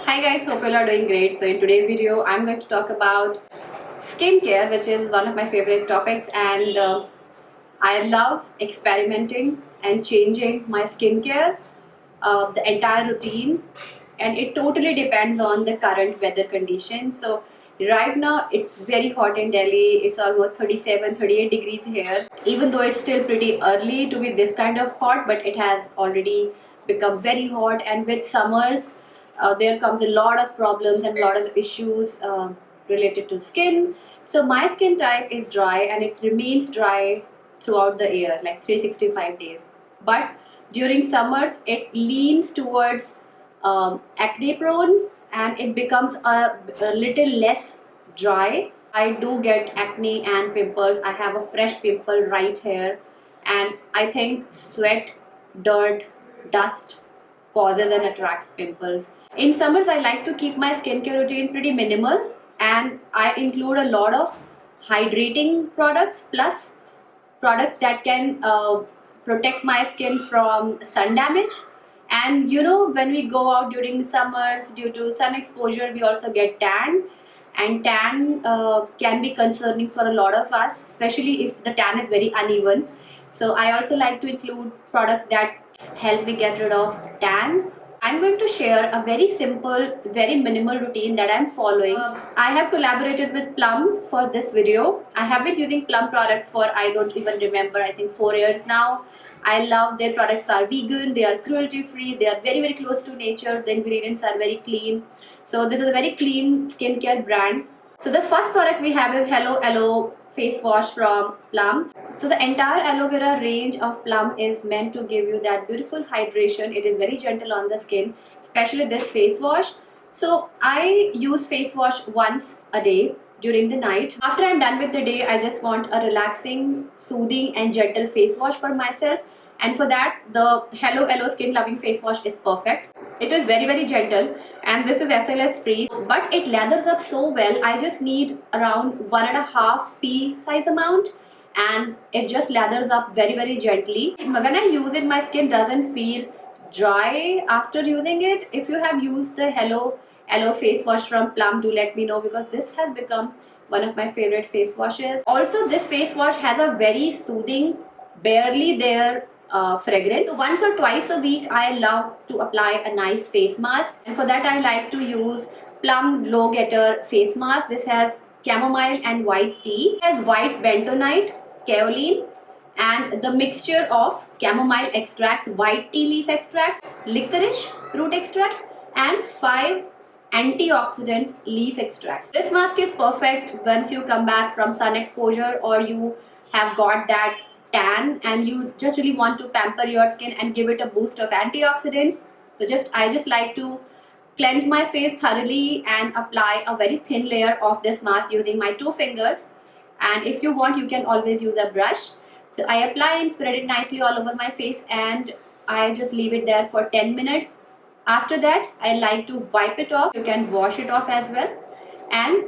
Hi guys, hope you all are doing great. So in today's video, I'm going to talk about skincare, which is one of my favorite topics, and I love experimenting and changing my skincare, the entire routine, and it totally depends on the current weather conditions. So right now it's very hot in Delhi. It's almost 37, 38 degrees here. Even though it's still pretty early to be this kind of hot, but it has already become very hot, and with summers there comes a lot of problems and a lot of issues related to skin. So my skin type is dry and it remains dry throughout the year, like 365 days. But during summers, it leans towards acne prone, and it becomes a little less dry. I do get acne and pimples. I have a fresh pimple right here, and I think sweat, dirt, dust causes and attracts pimples. In summers, I like to keep my skincare routine pretty minimal, and I include a lot of hydrating products plus products that can protect my skin from sun damage. And when we go out during summers, due to sun exposure, we also get tan, and tan can be concerning for a lot of us, especially if the tan is very uneven. So I also like to include products that help me get rid of tan. I'm going to share a very simple, very minimal routine that I'm following. I have collaborated with Plum for this video. I have been using Plum products for, I don't even remember, I think 4 years now. I love their products. Are vegan, they are cruelty free, they are very close to nature, the ingredients are very clean. So this is a very clean skincare brand. So the first product we have is Hello Aloe face wash from Plum. So the entire aloe vera range of Plum is meant to give you that beautiful hydration. It is very gentle on the skin, especially this face wash. So I use face wash once a day during the night. After I'm done with the day, I just want a relaxing, soothing and gentle face wash for myself. And for that, the Hello Aloe Skin Loving Face Wash is perfect. It is very gentle, and this is SLS free, but it lathers up so well. I just need around 1.5 pea size amount, and it just lathers up very gently. When I use it, my skin doesn't feel dry after using it. If you have used the Hello Aloe face wash from Plum, do let me know, because this has become one of my favorite face washes. Also, this face wash has a very soothing, barely there fragrance. So once or twice a week, I love to apply a nice face mask, and for that I like to use Plum Glow Getter face mask. This has chamomile and white tea. It has white bentonite, kaolin, and the mixture of chamomile extracts, white tea leaf extracts, licorice root extracts, and 5 antioxidants leaf extracts. This mask is perfect once you come back from sun exposure, or you have got that tan and you just really want to pamper your skin and give it a boost of antioxidants. So I just like to cleanse my face thoroughly and apply a very thin layer of this mask using my 2 fingers. And if you want, you can always use a brush. So I apply and spread it nicely all over my face, and I just leave it there for 10 minutes. After that, I like to wipe it off. You can wash it off as well, and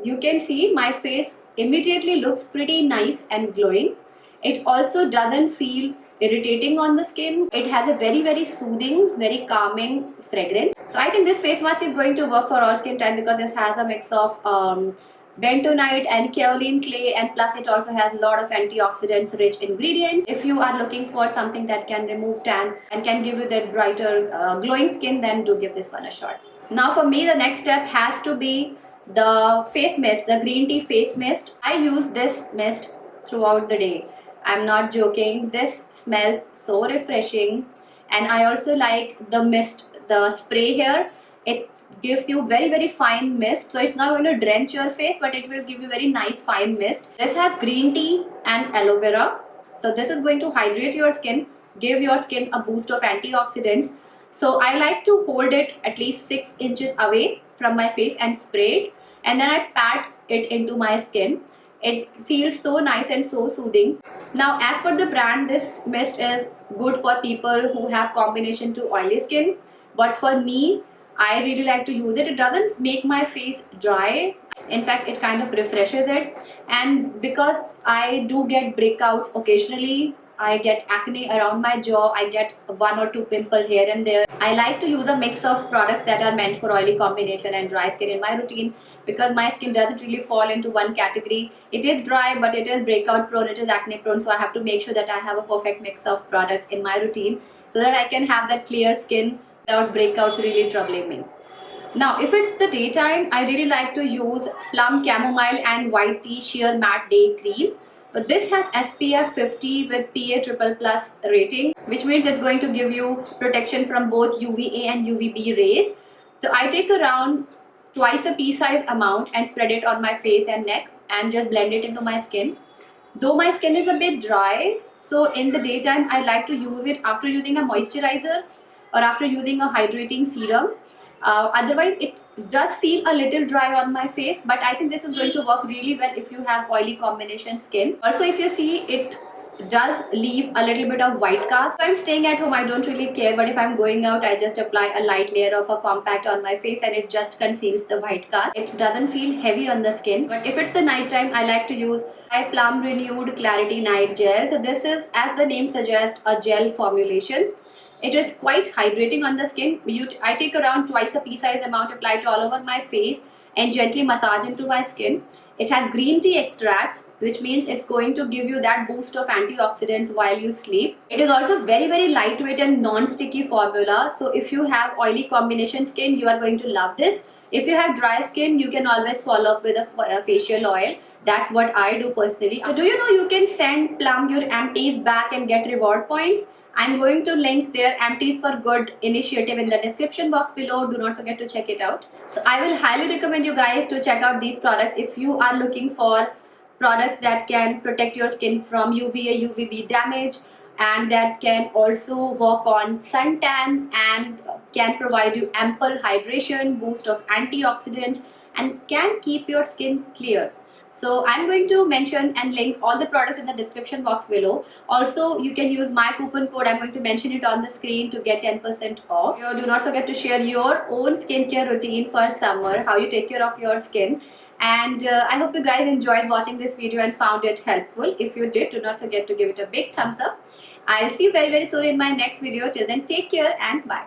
you can see my face immediately looks pretty nice and glowing. It also doesn't feel irritating on the skin. It has a very soothing, very calming fragrance. So I think this face mask is going to work for all skin type, because this has a mix of bentonite and kaolin clay, and plus it also has a lot of antioxidants rich ingredients. If you are looking for something that can remove tan and can give you that brighter glowing skin, then do give this one a shot. Now for me, the next step has to be the face mist, the green tea face mist. I use this mist throughout the day. I'm not joking. This smells so refreshing, and I also like the mist, the spray here. It gives you very fine mist, so it's not going to drench your face, but it will give you very nice fine mist. This has green tea and aloe vera, so this is going to hydrate your skin, give your skin a boost of antioxidants. So I like to hold it at least 6 inches away from my face and spray it, and then I pat it into my skin. It feels so nice and so soothing. Now, as per the brand, this mist is good for people who have combination to oily skin, but for me, I really like to use it. It doesn't make my face dry. In fact, it kind of refreshes it. And because I do get breakouts occasionally I get acne around my jaw, I get one or two pimples here and there. I like to use a mix of products that are meant for oily combination and dry skin in my routine, because my skin doesn't really fall into one category. It is dry, but it is breakout prone, it is acne prone, so I have to make sure that I have a perfect mix of products in my routine so that I can have that clear skin without breakouts really troubling me. Now, if it's the daytime, I really like to use Plum Chamomile and White Tea Sheer Matte Day Cream. But this has SPF 50 with PA++ rating, which means it's going to give you protection from both UVA and UVB rays. So I take around twice a pea size amount and spread it on my face and neck and just blend it into my skin. Though my skin is a bit dry, so in the daytime I like to use it after using a moisturizer or after using a hydrating serum. Otherwise it does feel a little dry on my face, but I think this is going to work really well if you have oily combination skin. Also, if you see, it does leave a little bit of white cast. If I'm staying at home, I don't really care, but if I'm going out, I just apply a light layer of a compact on my face and it just conceals the white cast. It doesn't feel heavy on the skin. But if it's the night time, I like to use my Plum Renewed Clarity Night Gel. So this is, as the name suggests, a gel formulation. It is quite hydrating on the skin. I take around twice a pea size amount, apply it all over my face and gently massage into my skin. It has green tea extracts, which means it's going to give you that boost of antioxidants while you sleep. It is also very lightweight and non-sticky formula. So if you have oily combination skin, you are going to love this. If you have dry skin, you can always follow up with a facial oil. That's what I do personally. So do you know you can send Plum your empties back and get reward points? I'm going to link their Empties for Good initiative in the description box below. Do not forget to check it out. So I will highly recommend you guys to check out these products if you are looking for products that can protect your skin from UVA, UVB damage, and that can also work on suntan and can provide you ample hydration, boost of antioxidants, and can keep your skin clear. So I'm going to mention and link all the products in the description box below. Also, you can use my coupon code. I'm going to mention it on the screen to get 10% off. So do not forget to share your own skincare routine for summer, how you take care of your skin. And I hope you guys enjoyed watching this video and found it helpful. If you did, do not forget to give it a big thumbs up. I'll see you very soon in my next video. Till then, take care and bye.